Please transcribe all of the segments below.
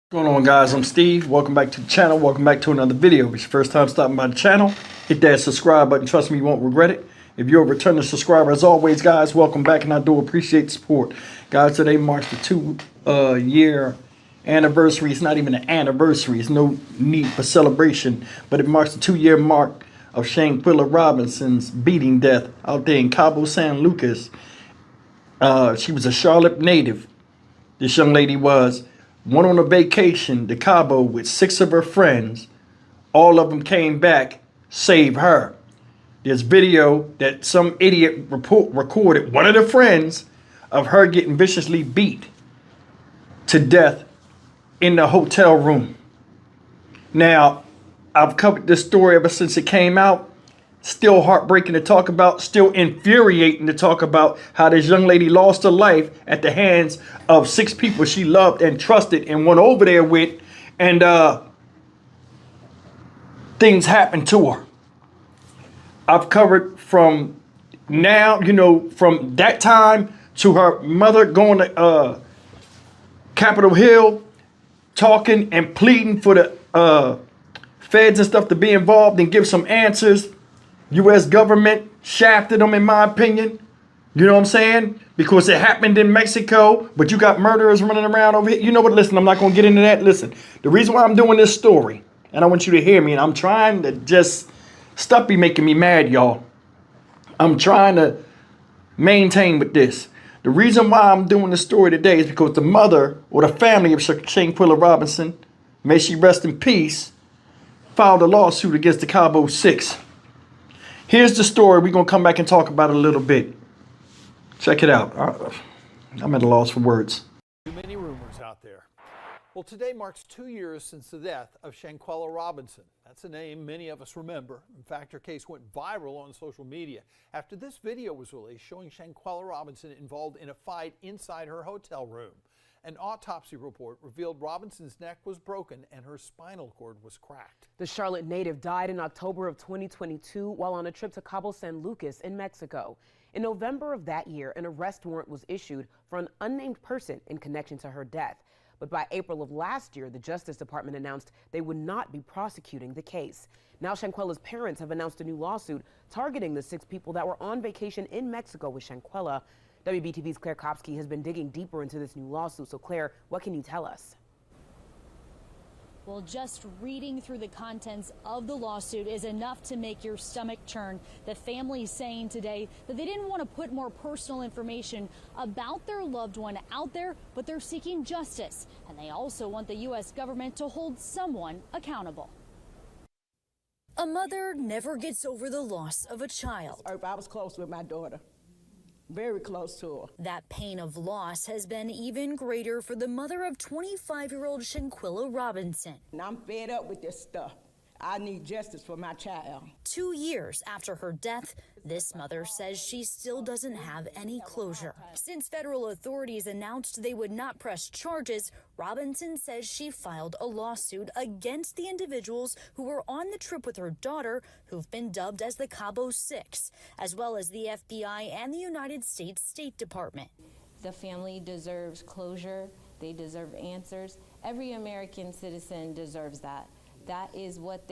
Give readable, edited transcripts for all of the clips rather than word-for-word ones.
What's going on, guys? I'm Steve. Welcome back to the channel. Welcome back to another video. If it's your first time stopping by the channel, hit that subscribe button. Trust me, you won't regret it. If you're a returning subscriber, as always, guys, welcome back, and I do appreciate the support. Guys, today marks the 2-year anniversary. It's not even an anniversary. It's no need for celebration, but it marks the 2-year mark of Shanquilla Robinson's beating death out there in Cabo, San Lucas. She was a Charlotte native. This young lady went on a vacation to Cabo with 6 of her friends. All of them came back, save her. There's video that some idiot recorded one of the friends of her getting viciously beat to death in the hotel room. Now, I've covered this story ever since it came out. Still heartbreaking to talk about, still infuriating to talk about how this young lady lost her life at the hands of 6 people she loved and trusted and went over there with, and things happened to her. I've covered from now, from that time to her mother going to Capitol Hill, talking and pleading for the feds and stuff to be involved and give some answers. U.S. government shafted them, in my opinion. You know what I'm saying? Because it happened in Mexico, but you got murderers running around over here. You know what? Listen, I'm not going to get into that. Listen, the reason why I'm doing this story, and I want you to hear me, and I'm trying to just stop be making me mad, y'all. I'm trying to maintain with this. The reason why I'm doing this story today is because the mother or the family of Shanquilla Robinson, may she rest in peace, filed a lawsuit against the Cabo 6. Here's the story. We're going to come back and talk about it a little bit. Check it out. I'm at a loss for words. Too many rumors out there. Well, today marks 2 years since the death of Shanquilla Robinson. That's a name many of us remember. In fact, her case went viral on social media after this video was released showing Shanquilla Robinson involved in a fight inside her hotel room. An autopsy report revealed Robinson's neck was broken and her spinal cord was cracked. The Charlotte native died in October of 2022 while on a trip to Cabo San Lucas in Mexico. In November of that year, an arrest warrant was issued for an unnamed person in connection to her death. But by April of last year, the Justice Department announced they would not be prosecuting the case. Now Shanquilla's parents have announced a new lawsuit targeting the 6 people that were on vacation in Mexico with Shanquilla. WBTV's Claire Kopsky has been digging deeper into this new lawsuit. So Claire, what can you tell us? Well, just reading through the contents of the lawsuit is enough to make your stomach churn. The family saying today that they didn't want to put more personal information about their loved one out there, but they're seeking justice. And they also want the U.S. government to hold someone accountable. A mother never gets over the loss of a child. I was close with my daughter. Very close to her. That pain of loss has been even greater for the mother of 25-year-old Shanquilla Robinson. And I'm fed up with this stuff. I need justice for my child. 2 years after her death, this mother says she still doesn't have any closure. Since federal authorities announced they would not press charges, Robinson says she filed a lawsuit against the individuals who were on the trip with her daughter, who've been dubbed as the Cabo 6, as well as the FBI and the United States State Department. The family deserves closure. They deserve answers. Every American citizen deserves that. That is what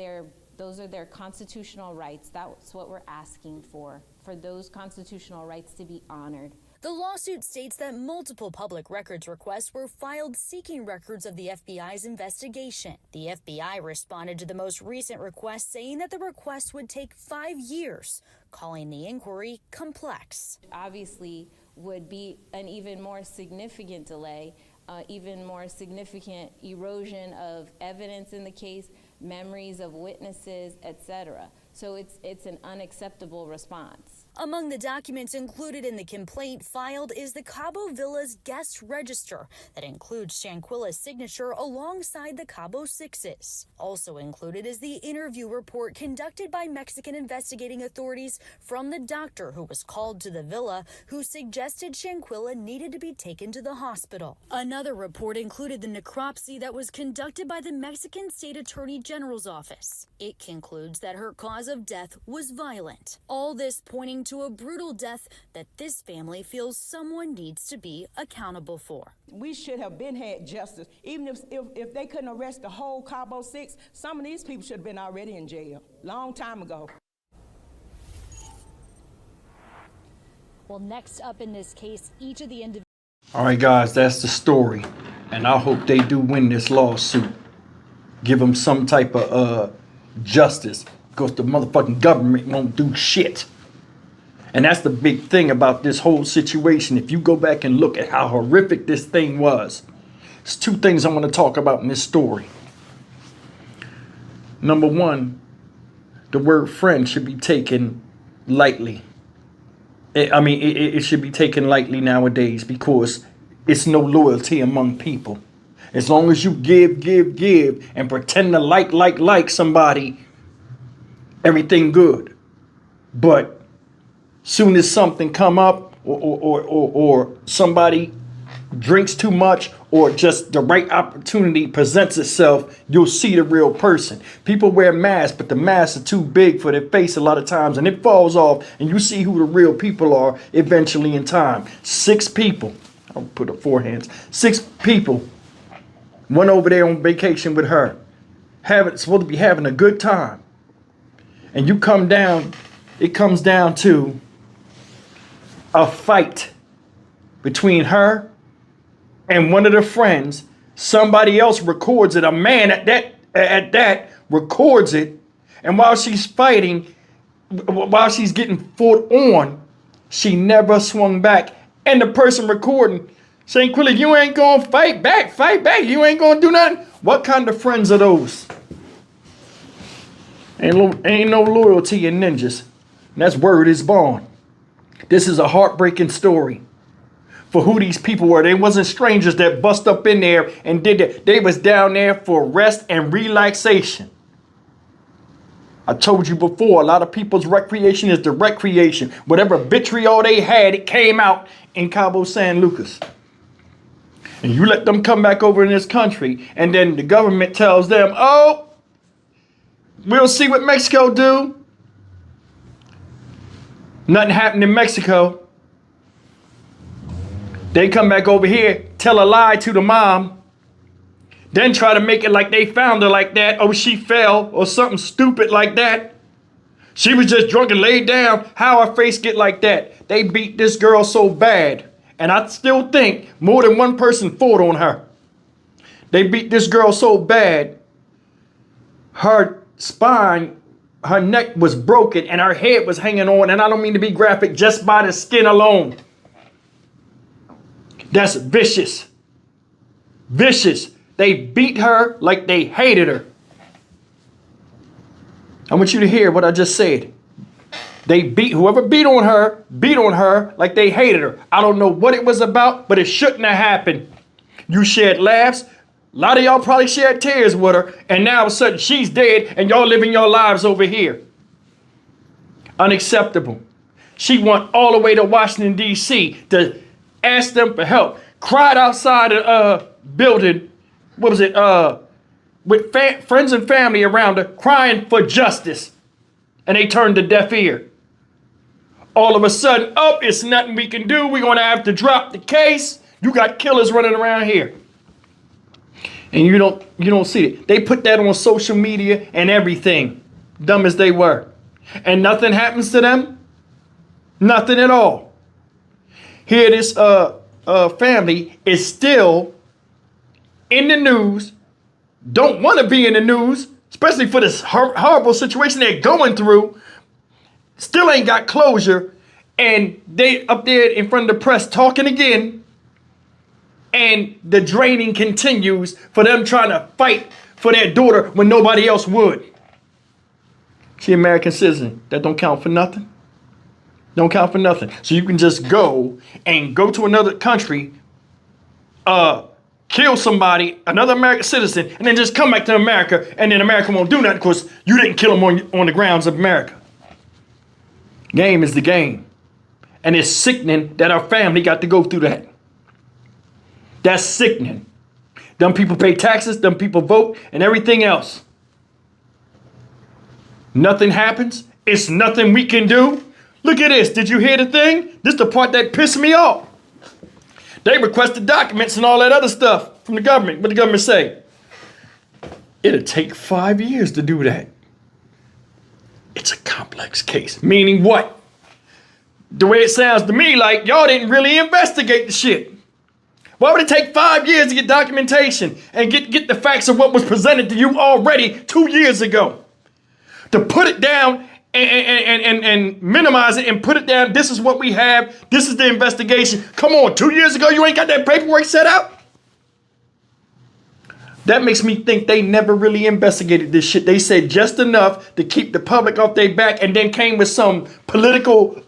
those are their constitutional rights. That's what we're asking for those constitutional rights to be honored. The lawsuit states that multiple public records requests were filed seeking records of the FBI's investigation. The FBI responded to the most recent request, saying that the request would take 5 years, calling the inquiry complex. Obviously, would be an even more significant delay, even more significant erosion of evidence in the case, memories of witnesses, etc. So it's an unacceptable response. Among the documents included in the complaint filed is the Cabo Villa's guest register that includes Shanquilla's signature alongside the Cabo 6's. Also included is the interview report conducted by Mexican investigating authorities from the doctor who was called to the villa who suggested Shanquilla needed to be taken to the hospital. Another report included the necropsy that was conducted by the Mexican State Attorney General's office. It concludes that her cause of death was violent. All this pointing to a brutal death that this family feels someone needs to be accountable for. We should have been had justice. Even if they couldn't arrest the whole Cabo 6, some of these people should have been already in jail long time ago. Well, next up in this case, each of the individuals. All right, guys, that's the story. And I hope they do win this lawsuit. Give them some type of justice, because the motherfucking government won't do shit. And that's the big thing about this whole situation. If you go back and look at how horrific this thing was, there's two things I want to talk about in this story. Number one, the word friend should be taken lightly. It should be taken lightly nowadays, because it's no loyalty among people. As long as you give, and pretend to like somebody, everything good. But soon as something come up, or somebody drinks too much, or just the right opportunity presents itself, you'll see the real person. People wear masks, but the masks are too big for their face a lot of times, and it falls off, and you see who the real people are eventually in time. 6 people, I'll put up 4 hands, 6 people went over there on vacation with her, supposed to be having a good time. And you come down, it comes down to a fight between her and one of the friends. Somebody else records it. A man at that records it. And while she's fighting, while she's getting fought on, she never swung back. And the person recording, Shanquilla, you ain't gonna fight back. You ain't gonna do nothing. What kind of friends are those? Ain't no loyalty in ninjas. And that's word is born. This is a heartbreaking story for who these people were. They wasn't strangers that bust up in there and did that. They was down there for rest and relaxation. I told you before, a lot of people's recreation is the recreation. Whatever vitriol they had, it came out in Cabo San Lucas. And you let them come back over in this country, and then the government tells them, oh, we'll see what Mexico do. Nothing happened in Mexico. They come back over here, tell a lie to the mom, then try to make it like they found her like that. Oh, she fell or something stupid like that. She was just drunk and laid down. How her face get like that? They beat this girl so bad. And I still think more than one person fought on her. They beat this girl so bad, her spine, her neck was broken and her head was hanging on. And I don't mean to be graphic, just by the skin alone. That's vicious. Vicious. They beat her like they hated her. I want you to hear what I just said. They beat, whoever beat on her like they hated her. I don't know what it was about, but it shouldn't have happened. You shared laughs. A lot of y'all probably shared tears with her. And now all of a sudden she's dead and y'all living your lives over here. Unacceptable. She went all the way to Washington, D.C. to ask them for help. Cried outside a building. What was it? With friends and family around her, crying for justice. And they turned a deaf ear. All of a sudden, oh, it's nothing we can do. We're going to have to drop the case. You got killers running around here. And you don't see it. They put that on social media and everything. Dumb as they were. And nothing happens to them. Nothing at all. Here this family is still in the news. Don't want to be in the news, especially for this horrible situation they're going through. Still ain't got closure. And they up there in front of the press talking again. And the draining continues for them trying to fight for their daughter when nobody else would. She an American citizen. That don't count for nothing. Don't count for nothing. So you can just go to another country, kill somebody, another American citizen, and then just come back to America, and then America won't do nothing because you didn't kill them on the grounds of America. Game is the game. And it's sickening that our family got to go through that. That's sickening. Them people pay taxes, them people vote, and everything else. Nothing happens. It's nothing we can do. Look at this. Did you hear the thing? This is the part that pissed me off. They requested documents and all that other stuff from the government. What the government say? It'll take 5 years to do that. It's a complex case. Meaning what? The way it sounds to me, like y'all didn't really investigate the shit. Why would it take 5 years to get documentation and get the facts of what was presented to you already 2 years ago? To put it down and minimize it and put it down. This is what we have. This is the investigation. Come on, 2 years ago, you ain't got that paperwork set out? That makes me think they never really investigated this shit. They said just enough to keep the public off their back and then came with some political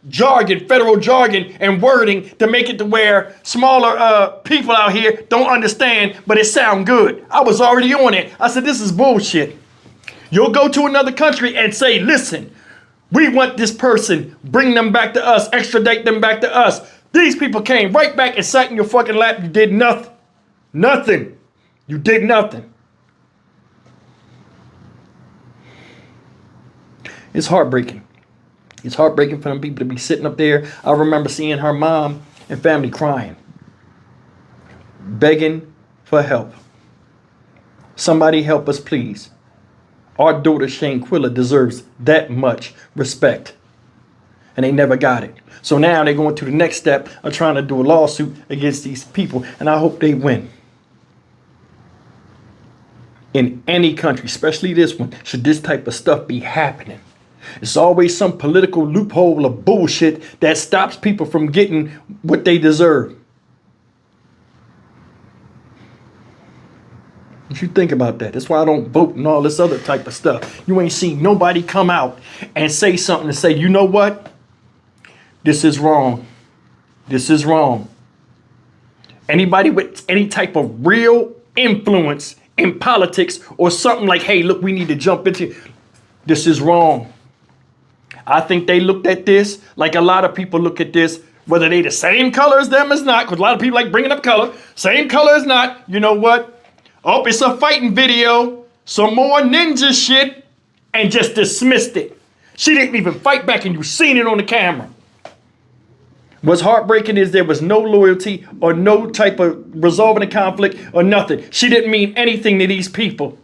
jargon, federal jargon and wording to make it to where smaller people out here don't understand, but it sound good. I was already on it. I said, this is bullshit. You'll go to another country and say, listen, we want this person, bring them back to us, extradite them back to us. These people came right back and sat in your fucking lap. You did nothing. Nothing. You did nothing. It's heartbreaking. It's heartbreaking for them people to be sitting up there. I remember seeing her mom and family crying, begging for help. Somebody help us, please. Our daughter Shanquilla deserves that much respect. And they never got it. So now they're going to the next step of trying to do a lawsuit against these people. And I hope they win. In any country, especially this one, should this type of stuff be happening, it's always some political loophole of bullshit that stops people from getting what they deserve. If you think about that, that's why I don't vote and all this other type of stuff. You ain't seen nobody come out and say something and say, you know what? This is wrong. This is wrong. Anybody with any type of real influence in politics or something like, hey, look, we need to jump into this is wrong. I think they looked at this like a lot of people look at this, whether they the same color as them as not, because a lot of people like bringing up color, same color as not. You know what? Oh, it's a fighting video, some more ninja shit, and just dismissed it. She didn't even fight back and you seen it on the camera. What's heartbreaking is there was no loyalty or no type of resolving a conflict or nothing. She didn't mean anything to these people.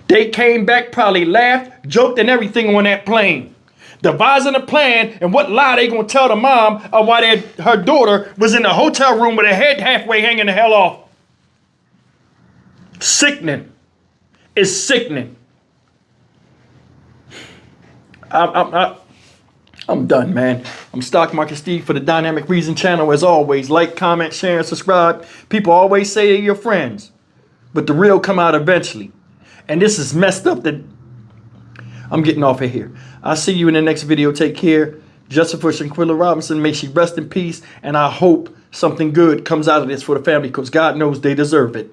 They came back, probably laughed, joked and everything on that plane. Devising a plan and what lie they gonna tell the mom of why her daughter was in the hotel room with her head halfway hanging the hell off. Sickening. It's sickening. I'm done, man. I'm Stock Market Steve for the Dynamic Reason channel. As always, like, comment, share, and subscribe. People always say they're your friends, but the real come out eventually. And this is messed up that I'm getting off of here. I'll see you in the next video. Take care. Justice for Shanquilla Robinson. May she rest in peace. And I hope something good comes out of this for the family because God knows they deserve it.